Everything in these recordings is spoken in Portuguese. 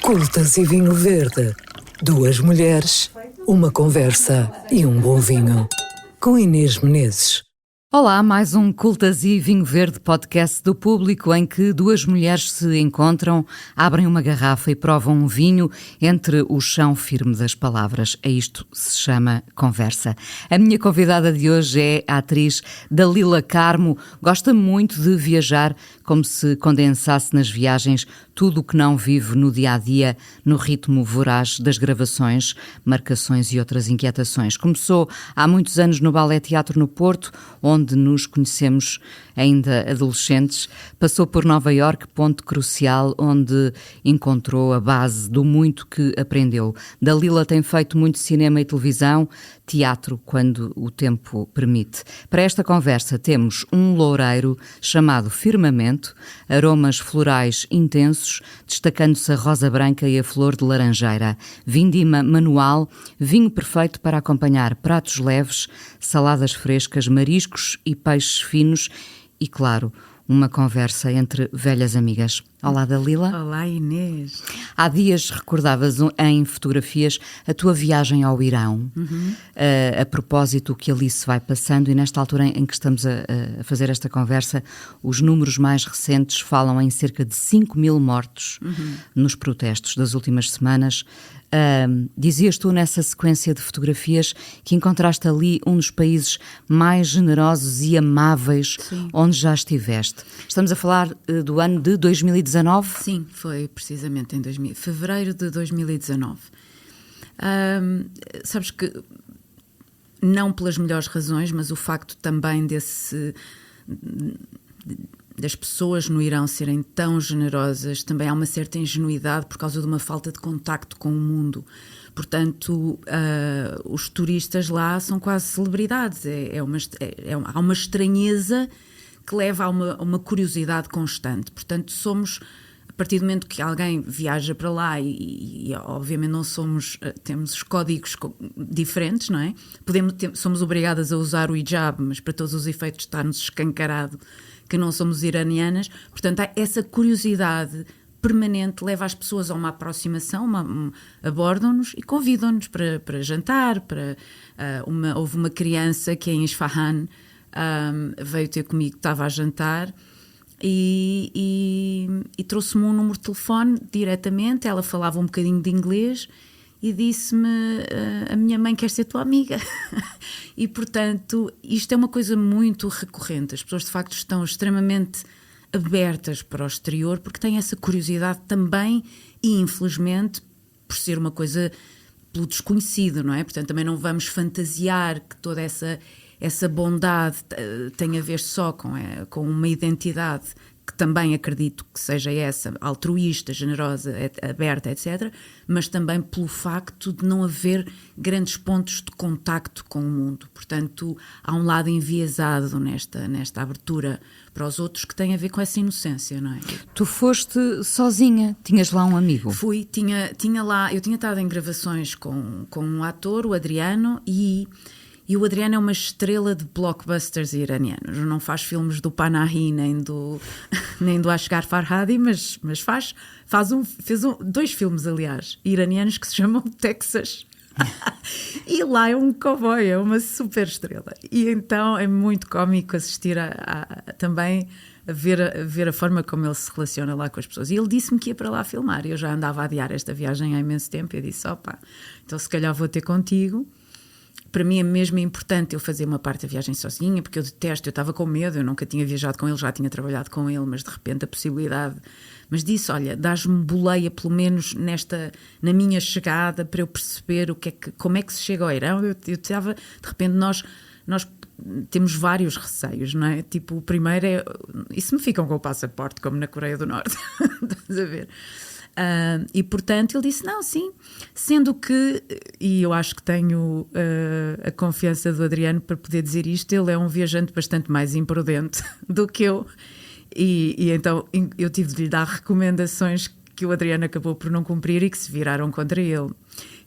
Cultas e Vinho Verde. Duas mulheres, uma conversa e um bom vinho. Com Inês Menezes. Olá, mais um Cultas e Vinho Verde, podcast do Público, em que duas mulheres se encontram, abrem uma garrafa e provam um vinho entre o chão firme das palavras. A isto se chama conversa. A minha convidada de hoje é a atriz Dalila Carmo. Gosta muito de viajar, como se condensasse nas viagens tudo o que não vive no dia-a-dia, no ritmo voraz das gravações, marcações e outras inquietações. Começou há muitos anos no Ballet Teatro no Porto, onde nos conhecemos ainda adolescentes. Passou por Nova Iorque, ponto crucial, onde encontrou a base do muito que aprendeu. Dalila tem feito muito cinema e televisão, teatro, quando o tempo permite. Para esta conversa temos um loureiro chamado Firmamento, aromas florais intensos, destacando-se a rosa branca e a flor de laranjeira. Vindima manual, vinho perfeito para acompanhar pratos leves, saladas frescas, mariscos e peixes finos e, claro, uma conversa entre velhas amigas. Olá, Dalila. Olá, Inês. Há dias recordavas em fotografias a tua viagem ao Irão, a propósito do que ali se vai passando, e nesta altura em que estamos a fazer esta conversa, os números mais recentes falam em cerca de 5.000 mortos nos protestos das últimas semanas. Dizias tu nessa sequência de fotografias que encontraste ali um dos países mais generosos e amáveis. Sim. Onde já estiveste. Estamos a falar do ano de 2019? Sim, foi precisamente em fevereiro de 2019. Sabes que, não pelas melhores razões, mas o facto também das pessoas no Irão serem tão generosas, também há uma certa ingenuidade por causa de uma falta de contacto com o mundo. Portanto, os turistas lá são quase celebridades. Há uma estranheza que leva a uma curiosidade constante. Portanto, a partir do momento que alguém viaja para lá e obviamente temos os códigos diferentes, não é? Somos obrigadas a usar o hijab, mas para todos os efeitos está-nos escancarado que não somos iranianas. Portanto, há essa curiosidade permanente, leva as pessoas a uma aproximação, abordam-nos e convidam-nos para jantar. Houve uma criança que é em Isfahan, veio ter comigo, estava a jantar e trouxe-me um número de telefone diretamente. Ela falava um bocadinho de inglês e disse-me: a minha mãe quer ser tua amiga. E portanto isto é uma coisa muito recorrente. As pessoas de facto estão extremamente abertas para o exterior porque têm essa curiosidade também, e infelizmente por ser uma coisa pelo desconhecido, não é? Portanto também não vamos fantasiar que toda essa bondade tem a ver só com uma identidade que também acredito que seja essa, altruísta, generosa, aberta, etc., mas também pelo facto de não haver grandes pontos de contacto com o mundo. Portanto, há um lado enviesado nesta abertura para os outros que tem a ver com essa inocência, não é? Tu foste sozinha, tinhas lá um amigo? Fui, tinha lá, eu tinha estado em gravações com um ator, o Adriano, e o Adriano é uma estrela de blockbusters iranianos. Não faz filmes do Panahi nem do Asghar Farhadi, mas fez dois filmes, aliás, iranianos que se chamam Texas. E lá é um cowboy, é uma super estrela. E então é muito cómico assistir também a ver a forma como ele se relaciona lá com as pessoas. E ele disse-me que ia para lá filmar. Eu já andava a adiar esta viagem há imenso tempo. Eu disse: opa, então se calhar vou ter contigo. Para mim é mesmo importante eu fazer uma parte da viagem sozinha, porque eu detesto, eu estava com medo, eu nunca tinha viajado com ele, já tinha trabalhado com ele, mas de repente a possibilidade... Mas disse: olha, dás-me boleia pelo menos na minha chegada para eu perceber como é que se chega ao Irão. Eu estava, de repente nós temos vários receios, não é? Tipo, o primeiro é... E se me ficam com o passaporte, como na Coreia do Norte? Estás a ver? E portanto ele disse: não, sim, sendo que, e eu acho que tenho a confiança do Adriano para poder dizer isto, ele é um viajante bastante mais imprudente do que eu, e então eu tive de lhe dar recomendações que o Adriano acabou por não cumprir e que se viraram contra ele.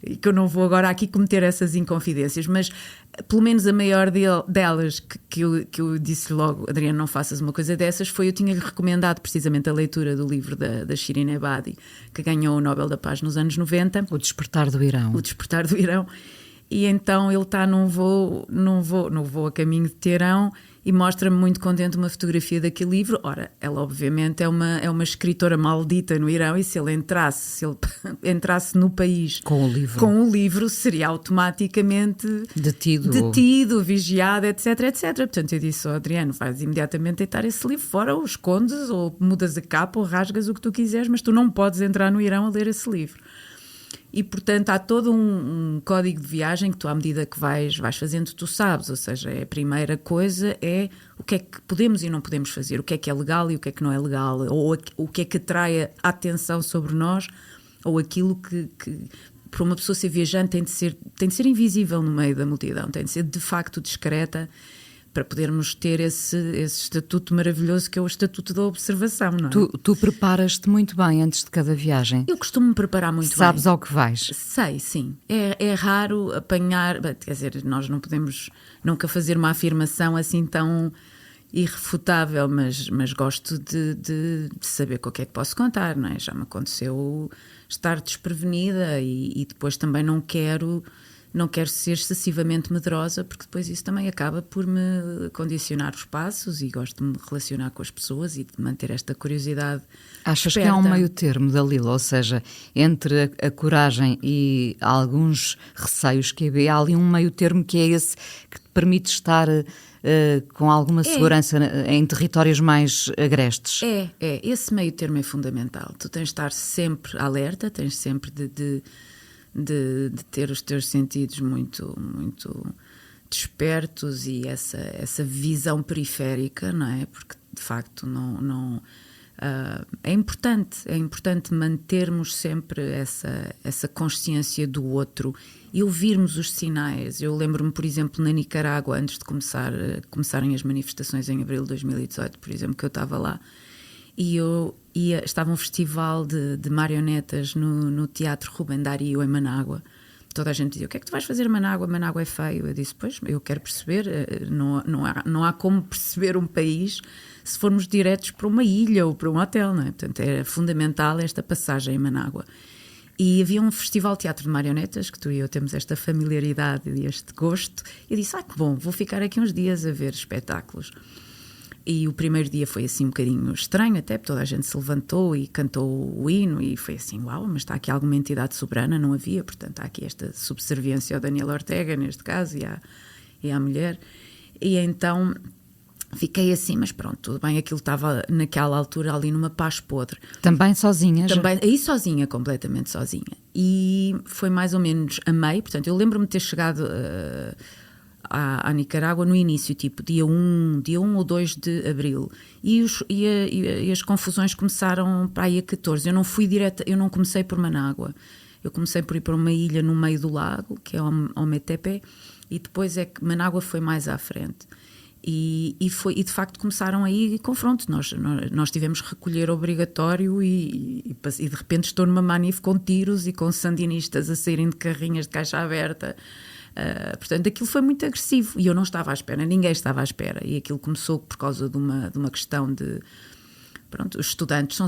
E que eu não vou agora aqui cometer essas inconfidências, mas pelo menos a maior delas que eu disse logo, Adriano, não faças uma coisa dessas, eu tinha-lhe recomendado precisamente a leitura do livro da Shirin Ebadi, que ganhou o Nobel da Paz nos anos 90. O Despertar do Irão. O Despertar do Irão. E então ele está num voo a caminho de Teherão e mostra-me muito contente uma fotografia daquele livro. Ora, ela obviamente é uma escritora maldita no Irão, e se ele entrasse no país com o livro seria automaticamente detido, vigiado, etc, etc. Portanto, eu disse ao Adriano, vais imediatamente deitar esse livro fora, ou escondes, ou mudas a capa, ou rasgas o que tu quiseres, mas tu não podes entrar no Irão a ler esse livro. E, portanto, há todo um código de viagem que tu, à medida que vais fazendo, tu sabes. Ou seja, a primeira coisa é o que é que podemos e não podemos fazer, o que é legal e o que é que não é legal, ou o que é que atrai a atenção sobre nós, ou aquilo que para uma pessoa ser viajante tem de ser invisível no meio da multidão, tem de ser de facto discreta, para podermos ter esse estatuto maravilhoso que é o estatuto da observação, não é? Tu preparas-te muito bem antes de cada viagem? Eu costumo me preparar muito bem. Sabes ao que vais? Sei, sim. É raro apanhar, quer dizer, nós não podemos nunca fazer uma afirmação assim tão irrefutável, mas gosto de saber com o que é que posso contar, não é? Já me aconteceu estar desprevenida e depois também não quero ser excessivamente medrosa, porque depois isso também acaba por me condicionar os passos, e gosto de me relacionar com as pessoas e de manter esta curiosidade. Achas esperta. Que há um meio termo, Dalila? Ou seja, entre a coragem e alguns receios que há ali um meio termo que é esse que te permite estar com alguma segurança em territórios mais agrestes? Esse meio termo é fundamental. Tu tens de estar sempre alerta, tens sempre de ter os teus sentidos muito, muito despertos e essa visão periférica, não é? Porque de facto é importante mantermos sempre essa consciência do outro e ouvirmos os sinais. Eu lembro-me, por exemplo, na Nicarágua, antes de começarem as manifestações em abril de 2018, por exemplo, que eu estava lá, e estava um festival de marionetas no Teatro Rubem Darío, em Manágua. Toda a gente dizia, o que é que tu vais fazer em Manágua? Manágua é feio. Eu disse, pois, eu quero perceber, não há como perceber um país se formos diretos para uma ilha ou para um hotel, não é? Portanto, é fundamental esta passagem em Manágua. E havia um festival de teatro de marionetas, que tu e eu temos esta familiaridade e este gosto. E eu disse, que bom, vou ficar aqui uns dias a ver espetáculos. E o primeiro dia foi assim um bocadinho estranho, até porque toda a gente se levantou e cantou o hino e foi assim, uau, mas está aqui alguma entidade soberana? Não havia, portanto há aqui esta subserviência ao Daniel Ortega, neste caso, e à mulher. E então fiquei assim, mas pronto, tudo bem, aquilo estava naquela altura ali numa paz podre. Também sozinha? Aí sozinha, completamente sozinha. E foi mais ou menos a meio, portanto eu lembro-me de ter chegado à Nicarágua no início, tipo dia 1 ou 2 de abril, e as confusões começaram para aí a 14. Eu não fui direta, eu não comecei por Manágua, eu comecei por ir para uma ilha no meio do lago, que é Ometepe, e depois é que Manágua foi mais à frente. E de facto começaram aí confrontos. Nós tivemos recolher obrigatório e de repente estou numa manif com tiros e com sandinistas a saírem de carrinhas de caixa aberta. Portanto, aquilo foi muito agressivo e eu não estava à espera, ninguém estava à espera, e aquilo começou por causa de uma questão de... Pronto, os estudantes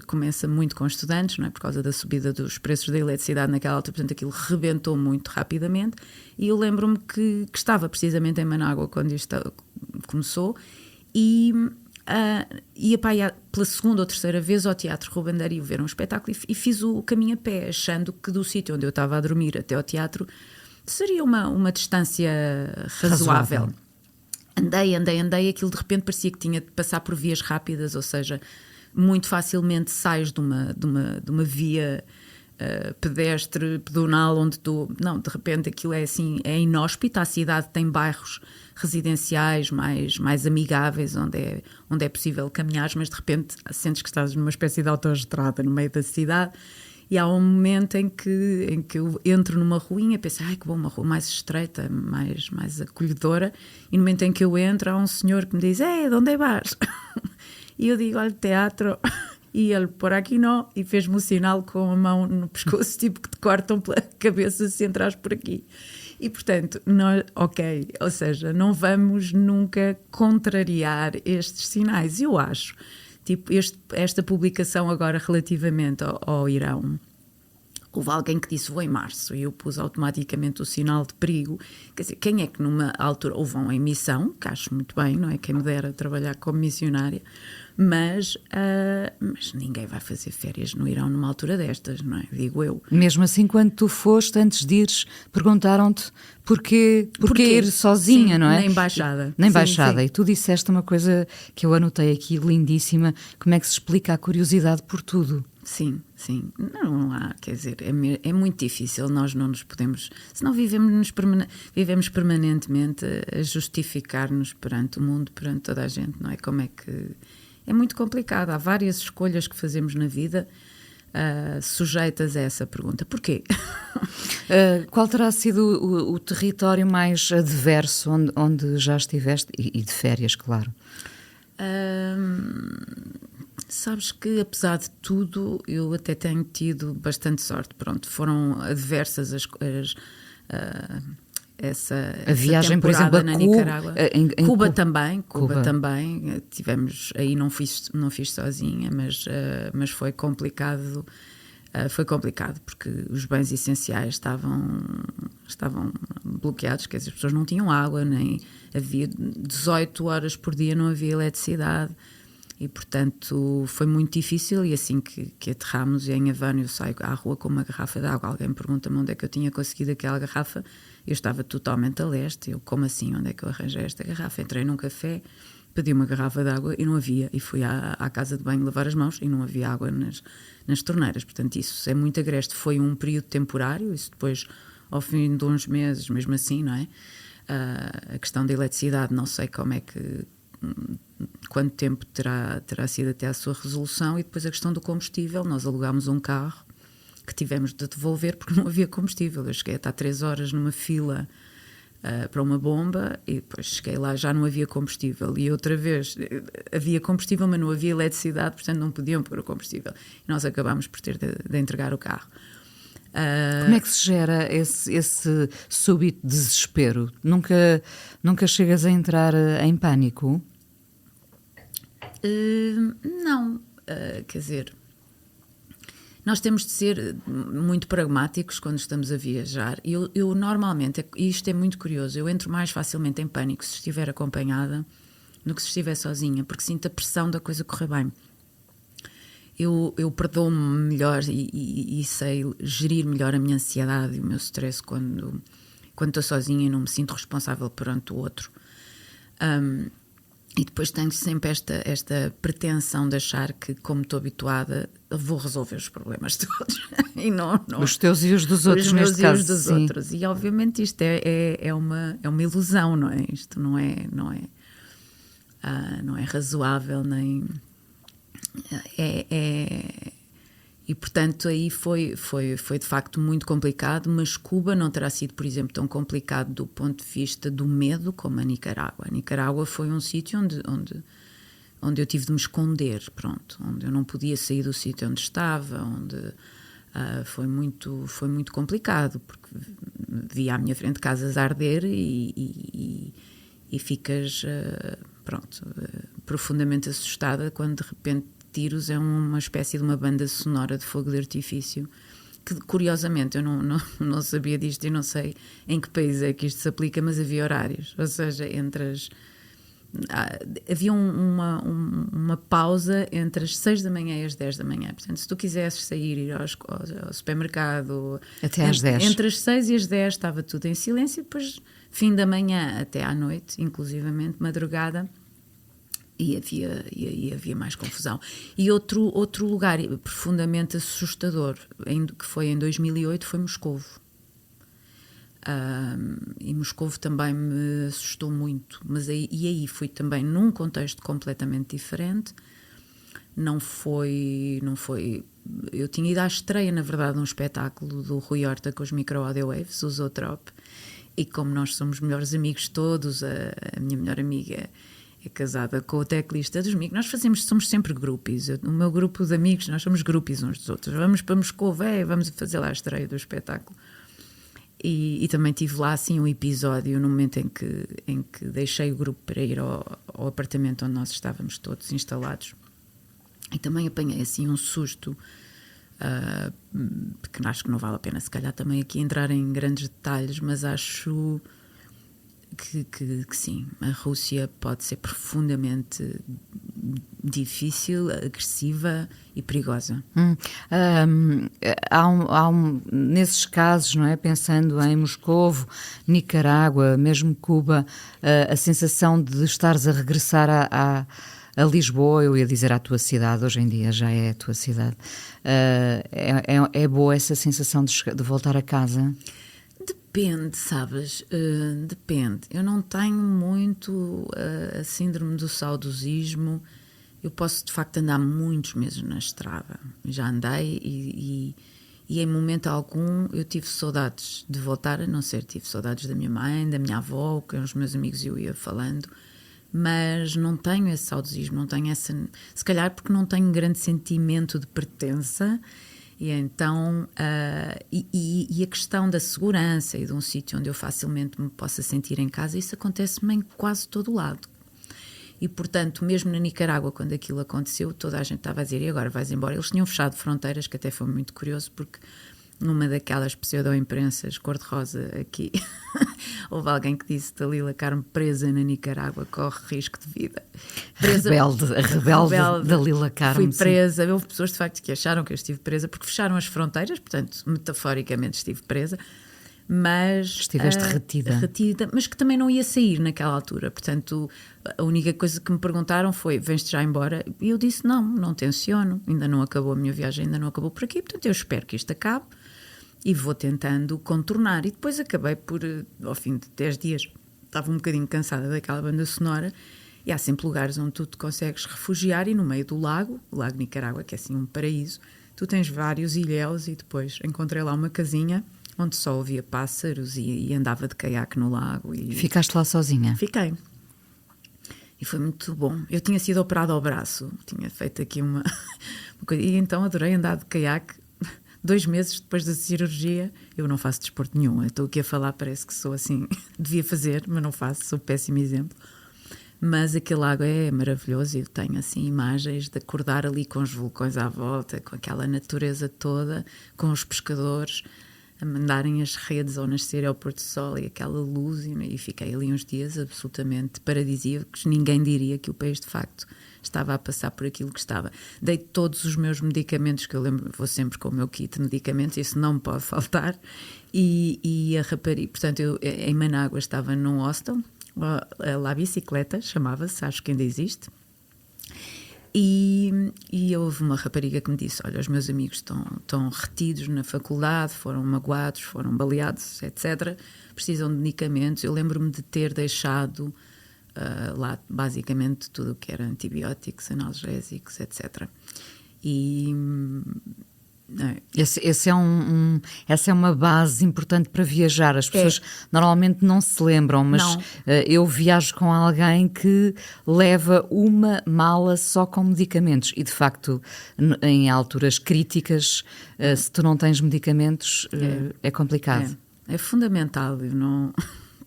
começa muito com os estudantes, não é? Por causa da subida dos preços da eletricidade naquela altura, portanto aquilo rebentou muito rapidamente, e eu lembro-me que estava precisamente em Manágua quando isto começou, e ia pela segunda ou terceira vez ao Teatro Rubem Darío ver um espetáculo, e fiz o caminho a pé, achando que do sítio onde eu estava a dormir até ao teatro seria uma distância razoável. Andei, aquilo de repente parecia que tinha de passar por vias rápidas, ou seja, muito facilmente sais de uma via pedestre, pedonal, onde tu... Não, de repente aquilo é assim, é inóspito, a cidade tem bairros residenciais mais amigáveis, onde é possível caminhar, mas de repente sentes que estás numa espécie de autoestrada no meio da cidade. E há um momento em que eu entro numa ruinha e penso, que bom, uma rua mais estreita, mais acolhedora, e no momento em que eu entro há um senhor que me diz, de onde é vais? E eu digo, olha, teatro, e ele, por aqui não, e fez-me o sinal com a mão no pescoço, tipo que te cortam pela cabeça se entrares por aqui. E, portanto, nós, ok, ou seja, não vamos nunca contrariar estes sinais. Eu acho, tipo, esta publicação agora relativamente ao Irão, houve alguém que disse vou em março e eu pus automaticamente o sinal de perigo. Quer dizer, quem é que numa altura, ou vão em missão, que acho muito bem, não é? Quem me dera trabalhar como missionária, mas ninguém vai fazer férias no Irão numa altura destas, não é? Digo eu. Mesmo assim, quando tu foste, antes de ires, perguntaram-te porquê ir sozinha, sim, não é? Na embaixada. Na embaixada. Sim. E tu disseste uma coisa que eu anotei aqui, lindíssima, como é que se explica a curiosidade por tudo? Sim. Não há, quer dizer, é muito difícil, nós não nos podemos, senão vivemos permanentemente a justificar-nos perante o mundo, perante toda a gente, não é? Como é que... É muito complicado, há várias escolhas que fazemos na vida sujeitas a essa pergunta. Porquê? Qual terá sido o território mais adverso onde já estiveste, e de férias, claro? Sabes que, apesar de tudo, eu até tenho tido bastante sorte. Pronto, foram adversas a viagem, por exemplo, a na Nicarágua. em Cuba também. Tivemos, aí não fiz sozinha, mas foi complicado. Foi complicado porque os bens essenciais estavam bloqueados, quer dizer, as pessoas não tinham água, nem havia 18 horas por dia, não havia eletricidade. E, portanto, foi muito difícil. E assim que aterramos em Havana, eu saio à rua com uma garrafa de água. Alguém pergunta-me onde é que eu tinha conseguido aquela garrafa. Eu estava totalmente a leste. Eu, como assim? Onde é que eu arranjei esta garrafa? Entrei num café, pedi uma garrafa de água e não havia. E fui à casa de banho lavar as mãos e não havia água nas torneiras. Portanto, isso é muito agreste. Foi um período temporário. Isso depois, ao fim de uns meses, mesmo assim, não é? A questão da eletricidade, não sei como é que... quanto tempo terá sido até a sua resolução. E depois a questão do combustível, nós alugámos um carro que tivemos de devolver porque não havia combustível. Eu cheguei a estar 3 horas numa fila para uma bomba e depois cheguei lá, já não havia combustível, e outra vez havia combustível mas não havia eletricidade, portanto não podiam pôr o combustível e nós acabámos por ter de entregar o carro. Como é que se gera esse súbito desespero? Nunca chegas a entrar em pânico? Não, quer dizer, nós temos de ser muito pragmáticos quando estamos a viajar. Eu normalmente, e isto é muito curioso, eu entro mais facilmente em pânico se estiver acompanhada do que se estiver sozinha, porque sinto a pressão da coisa correr bem. Eu perdoo-me melhor e sei gerir melhor a minha ansiedade e o meu stress quando estou sozinha e não me sinto responsável perante o outro. E depois tenho sempre esta pretensão de achar que, como estou habituada, vou resolver os problemas todos. E não, os teus e os dos outros, os meus neste e caso. Os dos sim. outros. E obviamente isto é uma ilusão, não é? Isto não é razoável, nem... E portanto aí foi de facto muito complicado, mas Cuba não terá sido, por exemplo, tão complicado do ponto de vista do medo como a Nicarágua. A Nicarágua foi um sítio onde eu tive de me esconder, pronto, onde eu não podia sair do sítio onde estava, onde foi muito complicado, porque via à minha frente casas a arder e ficas profundamente assustada quando de repente tiros é uma espécie de uma banda sonora de fogo de artifício, que curiosamente eu não sabia disto e não sei em que país é que isto se aplica, mas havia horários, ou seja, havia uma pausa entre as 6 da manhã e as 10 da manhã, portanto se tu quisesses sair, ir ao supermercado até às 10, entre as 6 e as 10 estava tudo em silêncio, e depois fim da manhã até à noite, inclusivamente madrugada, e havia mais confusão. E outro lugar profundamente assustador, que foi em 2008, foi Moscovo. E Moscovo também me assustou muito, mas aí fui também num contexto completamente diferente. Não foi... Eu tinha ido à estreia, na verdade, de um espetáculo do Rui Horta com os micro-audio waves, o Zotrop, e como nós somos melhores amigos todos, a minha melhor amiga é casada com o teclista dos Migos. Nós somos sempre groupies. O meu grupo de amigos, nós somos groupies uns dos outros. Vamos para Moscou, vamos fazer lá a estreia do espetáculo. E também tive lá assim um episódio no momento em que deixei o grupo para ir ao apartamento onde nós estávamos todos instalados. E também apanhei assim um susto, porque acho que não vale a pena se calhar também aqui entrar em grandes detalhes, mas acho que sim, a Rússia pode ser profundamente difícil, agressiva e perigosa. Nesses casos, não é? Pensando em Moscovo, Nicarágua, mesmo Cuba, a sensação de estares a regressar a Lisboa, eu ia dizer à tua cidade, hoje em dia já é a tua cidade, é boa essa sensação de voltar a casa? Depende, sabes? Depende. Eu não tenho muito a síndrome do saudosismo. Eu posso, de facto, andar muitos meses na estrada. Já andei e em momento algum eu tive saudades de voltar, a não ser, tive saudades da minha mãe, da minha avó, com os meus amigos eu ia falando, mas não tenho esse saudosismo, não tenho essa... Se calhar porque não tenho um grande sentimento de pertença. E então, a questão da segurança e de um sítio onde eu facilmente me possa sentir em casa, isso acontece-me em quase todo o lado. E, portanto, mesmo na Nicarágua, quando aquilo aconteceu, toda a gente estava a dizer, e agora vais embora? Eles tinham fechado fronteiras, que até foi muito curioso, porque numa daquelas pseudo-imprensas cor-de-rosa aqui, houve alguém que disse: Dalila Carmo presa na Nicarágua, corre risco de vida. Presa, rebelde Dalila Carmo. Fui presa. Houve pessoas de facto que acharam que eu estive presa porque fecharam as fronteiras, portanto, metaforicamente estive presa, mas... Estiveste retida. Mas que também não ia sair naquela altura, portanto, a única coisa que me perguntaram foi: vens-te já embora? E eu disse: não tenciono, ainda não acabou a minha viagem, ainda não acabou por aqui, portanto eu espero que isto acabe. E vou tentando contornar. E depois acabei por, ao fim de 10 dias, estava um bocadinho cansada daquela banda sonora, e há sempre lugares onde tu te consegues refugiar, e no meio do lago, o Lago Nicarágua, que é assim um paraíso, tu tens vários ilhéus, e depois encontrei lá uma casinha onde só ouvia pássaros e andava de caiaque no lago. E ficaste lá sozinha? Fiquei. E foi muito bom. Eu tinha sido operada ao braço, tinha feito aqui uma coisa, e então adorei andar de caiaque. 2 meses depois da cirurgia, eu não faço desporto nenhum. Eu estou aqui a falar, parece que sou assim, devia fazer, mas não faço, sou péssimo exemplo. Mas aquele lago é maravilhoso, eu tenho assim imagens de acordar ali com os vulcões à volta, com aquela natureza toda, com os pescadores a mandarem as redes ao nascer ao pôr do sol e aquela luz, e fiquei ali uns dias absolutamente paradisíacos. Ninguém diria que o país de facto estava a passar por aquilo que estava. Dei todos os meus medicamentos, que eu lembro, vou sempre com o meu kit de medicamentos, isso não me pode faltar, e a rapariga, portanto, eu em Manágua estava num hostel, La Bicicleta chamava-se, acho que ainda existe, e houve uma rapariga que me disse: olha, os meus amigos estão retidos na faculdade, foram magoados, foram baleados, etc, precisam de medicamentos. Eu lembro-me de ter deixado lá basicamente tudo o que era antibióticos, analgésicos, etc. E essa é uma base importante para viajar. As pessoas normalmente não se lembram, mas eu viajo com alguém que leva uma mala só com medicamentos, e de facto em alturas críticas, se tu não tens medicamentos, é complicado. É fundamental. Eu não...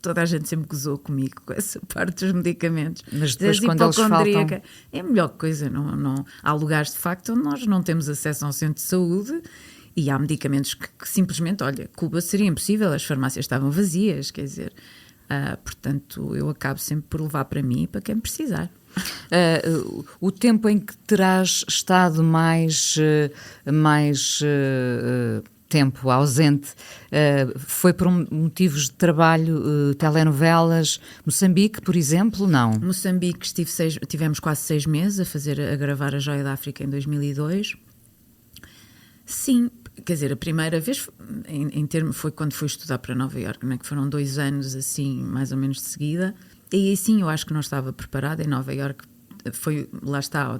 Toda a gente sempre gozou comigo com essa parte dos medicamentos. Mas depois, quando eles faltam... É a melhor coisa. Não, há lugares, de facto, onde nós não temos acesso a um centro de saúde, e há medicamentos que simplesmente, olha, Cuba seria impossível, as farmácias estavam vazias, quer dizer... portanto, eu acabo sempre por levar para mim e para quem precisar. O tempo em que terás estado mais tempo ausente, foi por motivos de trabalho, telenovelas, Moçambique, por exemplo, não? Moçambique tivemos quase 6 meses a gravar A Joia da África em 2002. Sim, quer dizer, a primeira vez foi quando fui estudar para Nova Iorque, né, que foram 2 anos assim, mais ou menos de seguida, e aí sim eu acho que não estava preparada. Em Nova Iorque foi, lá está,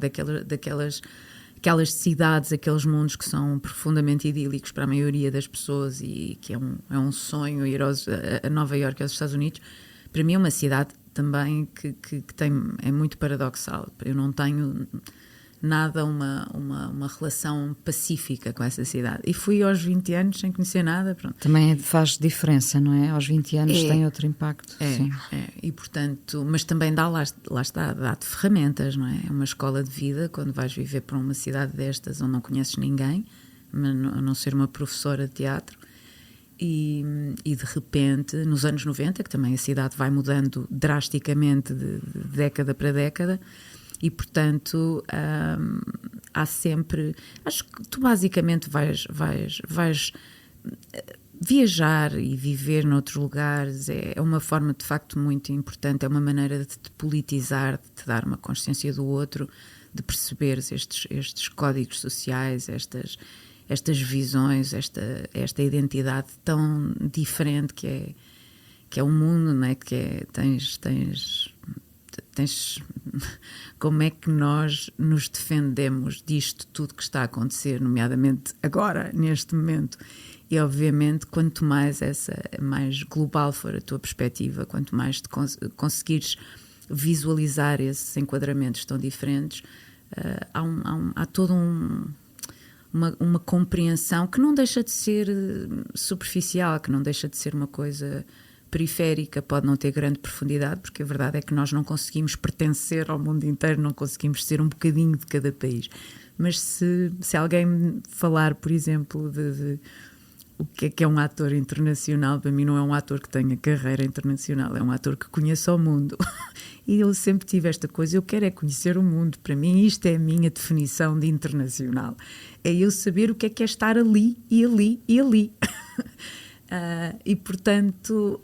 aquelas cidades, aqueles mundos que são profundamente idílicos para a maioria das pessoas, e que é um sonho ir a Nova Iorque, aos Estados Unidos. Para mim é uma cidade também que é muito paradoxal. Eu não tenho nada uma relação pacífica com essa cidade. E fui aos 20 anos sem conhecer nada. Pronto. Também faz diferença, não é? Aos 20 anos tem outro impacto. Sim. E portanto, mas também lá está, dá-te ferramentas, não é? É uma escola de vida quando vais viver para uma cidade destas onde não conheces ninguém, a não ser uma professora de teatro. E de repente, nos anos 90, que também a cidade vai mudando drasticamente de década para década, e portanto há sempre, acho que tu basicamente vais viajar e viver noutros lugares, é uma forma de facto muito importante, é uma maneira de te politizar, de te dar uma consciência do outro, de perceberes estes códigos sociais, estas visões, esta identidade tão diferente que é o mundo, não é? Que é, tens como é que nós nos defendemos disto tudo que está a acontecer, nomeadamente agora, neste momento. E obviamente quanto mais mais global for a tua perspectiva, quanto mais te conseguires visualizar esses enquadramentos tão diferentes, há todo uma compreensão que não deixa de ser superficial, que não deixa de ser uma coisa periférica, pode não ter grande profundidade, porque a verdade é que nós não conseguimos pertencer ao mundo inteiro, não conseguimos ser um bocadinho de cada país. Mas se alguém me falar, por exemplo, de o que é um ator internacional, para mim não é um ator que tenha carreira internacional, é um ator que conheça o mundo. E eu sempre tive esta coisa, eu quero é conhecer o mundo, para mim isto é a minha definição de internacional, é eu saber o que é estar ali e ali e ali. E portanto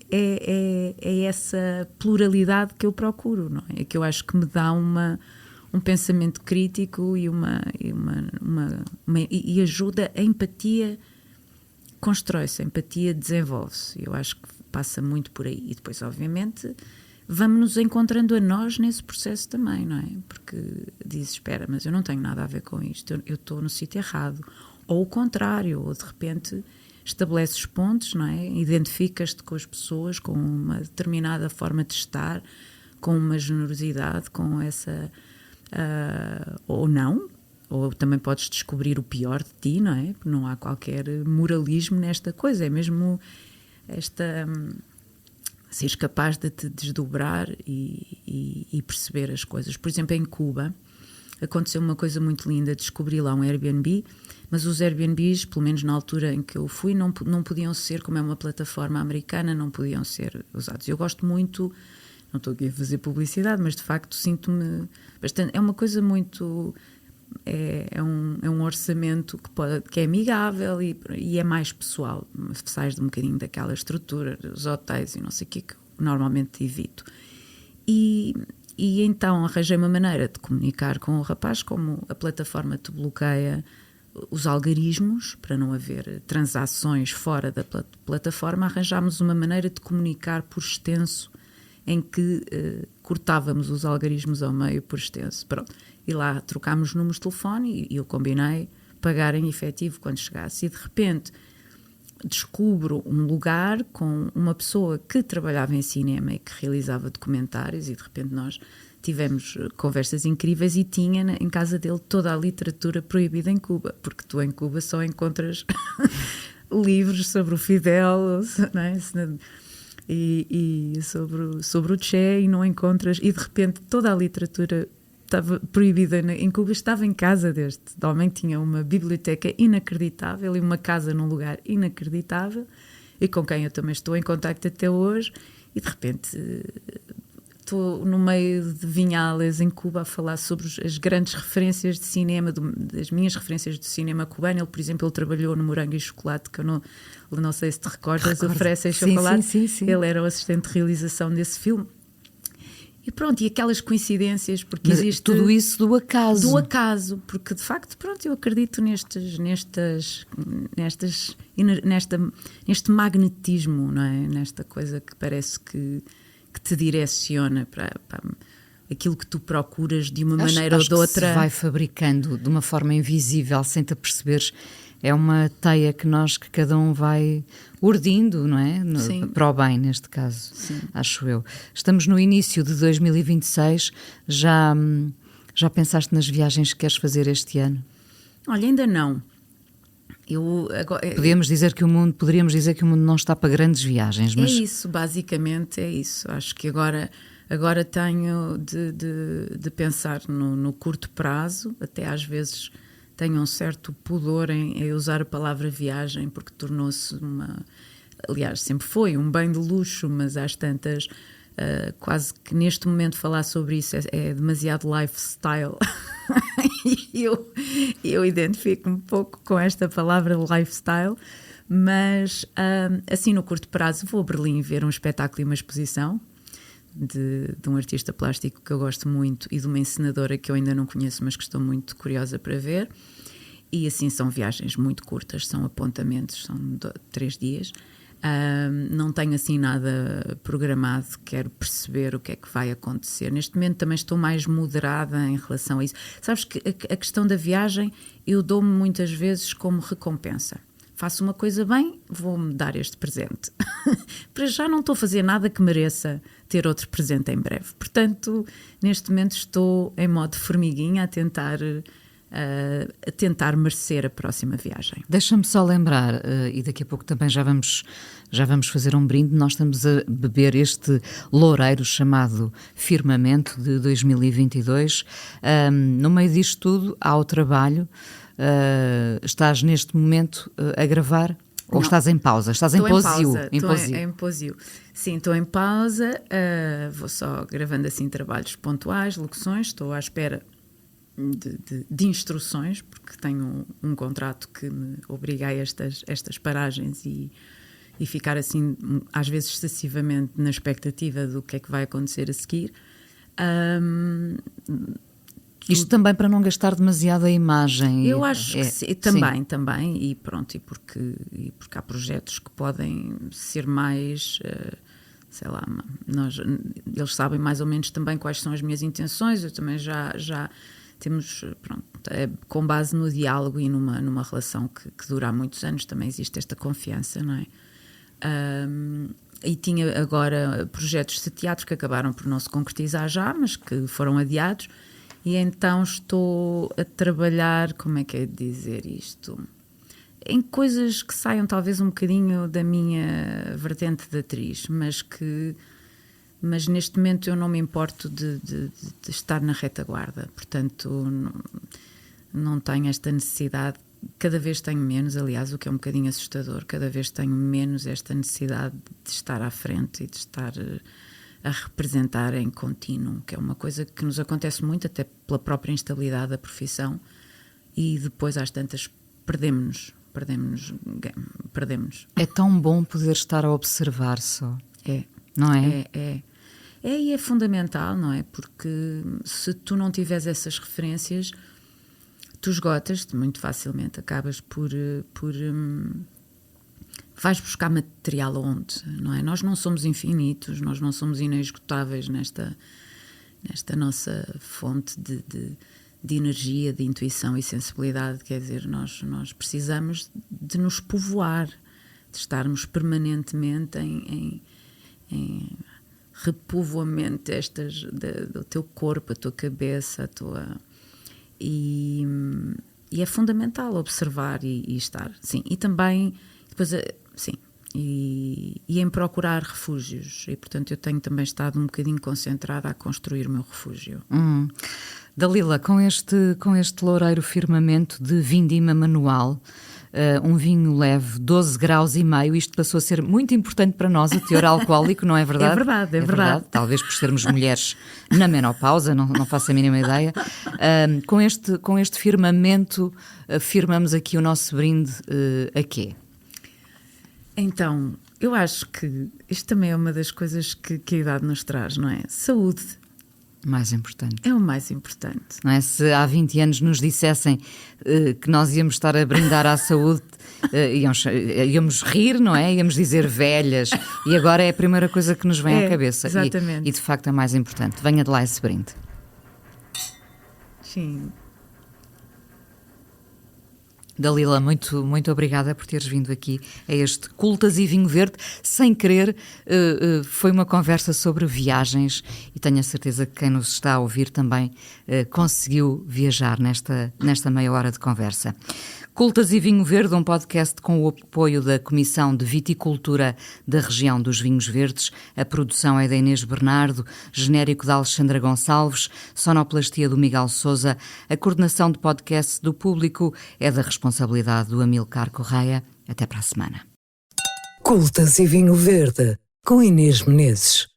é essa pluralidade que eu procuro, não é? Que eu acho que me dá um pensamento crítico e ajuda. A empatia constrói-se, a empatia desenvolve-se. Eu acho que passa muito por aí. E depois, obviamente, vamos nos encontrando a nós nesse processo também, não é? Porque dizes, espera, mas eu não tenho nada a ver com isto, eu estou no sítio errado. Ou o contrário, ou de repente estabeleces pontos, não é? Identificas-te com as pessoas, com uma determinada forma de estar, com uma generosidade, com essa... ou não, ou também podes descobrir o pior de ti, não é? Não há qualquer moralismo nesta coisa, é mesmo seres capaz de te desdobrar e perceber as coisas. Por exemplo, em Cuba aconteceu uma coisa muito linda, descobri lá um Airbnb, mas os Airbnbs, pelo menos na altura em que eu fui, não podiam ser, como é uma plataforma americana, não podiam ser usados. Eu gosto muito, não estou aqui a fazer publicidade, mas de facto sinto-me bastante, é uma coisa muito, é um orçamento que é amigável e é mais pessoal, sais de um bocadinho daquela estrutura dos hotéis e não sei o que normalmente evito. E então arranjei uma maneira de comunicar com o rapaz, como a plataforma te bloqueia os algarismos, para não haver transações fora da plataforma, arranjámos uma maneira de comunicar por extenso, em que cortávamos os algarismos ao meio por extenso. Pronto. E lá trocámos números de telefone e eu combinei pagar em efetivo quando chegasse. E de repente descubro um lugar com uma pessoa que trabalhava em cinema e que realizava documentários, e de repente nós tivemos conversas incríveis e tinha em casa dele toda a literatura proibida em Cuba, porque tu em Cuba só encontras livros sobre o Fidel, não é? E sobre o Che, e não encontras, e de repente toda a literatura estava proibida em Cuba, estava em casa deste homem, tinha uma biblioteca inacreditável e uma casa num lugar inacreditável, e com quem eu também estou em contacto até hoje, e de repente estou no meio de Vinhales, em Cuba, a falar sobre as grandes referências de cinema, das minhas referências de cinema cubano. Ele, por exemplo, ele trabalhou no Morango e Chocolate, que eu não sei se te recordas, oferecem chocolate. Sim. Ele era o assistente de realização desse filme. E pronto, e aquelas coincidências, porque mas existe... Tudo isso do acaso. Do acaso, porque de facto, pronto, eu acredito neste magnetismo, não é? Nesta coisa que parece que te direciona para aquilo que tu procuras de uma maneira ou de outra. Que se vai fabricando de uma forma invisível, sem te aperceberes, É uma teia que cada um vai urdindo, não é? Para o bem, neste caso, sim. Acho eu. Estamos no início de 2026, já pensaste nas viagens que queres fazer este ano? Olha, ainda não. Poderíamos dizer que o mundo não está para grandes viagens, mas... É isso, basicamente é isso. Acho que agora tenho de pensar no curto prazo, até às vezes tenho um certo pudor em usar a palavra viagem, porque tornou-se aliás, sempre foi um bem de luxo, mas às tantas, quase que neste momento falar sobre isso é demasiado lifestyle. E eu identifico-me um pouco com esta palavra lifestyle, mas assim no curto prazo vou a Berlim ver um espetáculo e uma exposição de um artista plástico que eu gosto muito e de uma encenadora que eu ainda não conheço, mas que estou muito curiosa para ver. E assim são viagens muito curtas, são apontamentos, são 3 dias. Não tenho assim nada programado, quero perceber o que é que vai acontecer. Neste momento também estou mais moderada em relação a isso. Sabes que a questão da viagem eu dou-me muitas vezes como recompensa. Faço uma coisa bem, vou-me dar este presente. Para já não estou a fazer nada que mereça ter outro presente em breve. Portanto, neste momento estou em modo formiguinha a tentar merecer a próxima viagem. Deixa-me só lembrar, e daqui a pouco também já vamos fazer um brinde, nós estamos a beber este loureiro chamado Firmamento de 2022. No meio disto tudo há o trabalho. Estás neste momento a gravar? Ou estás em pausa? Estás em posio? Estou em posio. Sim, estou em pausa, vou só gravando assim trabalhos pontuais, locuções, estou à espera de instruções, porque tenho um contrato que me obriga a estas paragens e ficar assim, às vezes excessivamente na expectativa do que é que vai acontecer a seguir. Isto também para não gastar demasiado a imagem. Eu acho que sim, também, e pronto, e porque há projetos que podem ser mais, sei lá, eles sabem mais ou menos também quais são as minhas intenções, eu também já temos, pronto, com base no diálogo e numa relação que dura há muitos anos, também existe esta confiança, não é? E tinha agora projetos de teatro que acabaram por não se concretizar já, mas que foram adiados, e então estou a trabalhar, como é que é de dizer isto? Em coisas que saiam talvez um bocadinho da minha vertente de atriz, mas neste momento eu não me importo de estar na retaguarda, portanto não tenho esta necessidade, cada vez tenho menos, aliás, o que é um bocadinho assustador, cada vez tenho menos esta necessidade de estar à frente e de estar a representar em contínuo, que é uma coisa que nos acontece muito até pela própria instabilidade da profissão, e depois às tantas perdemos-nos. É tão bom poder estar a observar só. Não é? E é fundamental, não é? Porque se tu não tiveres essas referências, tu esgotas-te muito facilmente, acabas por vais buscar material onde, não é? Nós não somos infinitos, nós não somos inesgotáveis nesta nossa fonte de energia, de intuição e sensibilidade, quer dizer, nós precisamos de nos povoar, de estarmos permanentemente em repovoamento do teu corpo, a tua cabeça, e é fundamental observar e estar, sim, e também depois, sim, e em procurar refúgios, e portanto eu tenho também estado um bocadinho concentrada a construir o meu refúgio. Dalila, com este loureiro Firmamento de vindima manual, um vinho leve, 12 graus e meio, isto passou a ser muito importante para nós, o teor alcoólico, não é verdade? É verdade. Talvez por sermos mulheres na menopausa, não faço a mínima ideia. Com este Firmamento, firmamos aqui o nosso brinde a quê? Então, eu acho que isto também é uma das coisas que a idade nos traz, não é? Saúde. Mais importante. É o mais importante. Não é? Se há 20 anos nos dissessem que nós íamos estar a brindar à saúde, íamos rir, não é? Íamos dizer velhas, e agora é a primeira coisa que nos vem à cabeça. Exatamente. E de facto é mais importante. Venha de lá esse brinde. Sim. Dalila, muito, muito obrigada por teres vindo aqui a este Cultas e Vinho Verde. Sem querer, foi uma conversa sobre viagens e tenho a certeza que quem nos está a ouvir também conseguiu viajar nesta meia hora de conversa. Cultas e Vinho Verde, um podcast com o apoio da Comissão de Viticultura da região dos Vinhos Verdes. A produção é da Inês Bernardo, genérico da Alexandra Gonçalves, sonoplastia do Miguel Sousa. A coordenação de podcast do Público é da responsabilidade do Amilcar Correia. Até para a semana. Cultas e Vinho Verde, com Inês Menezes.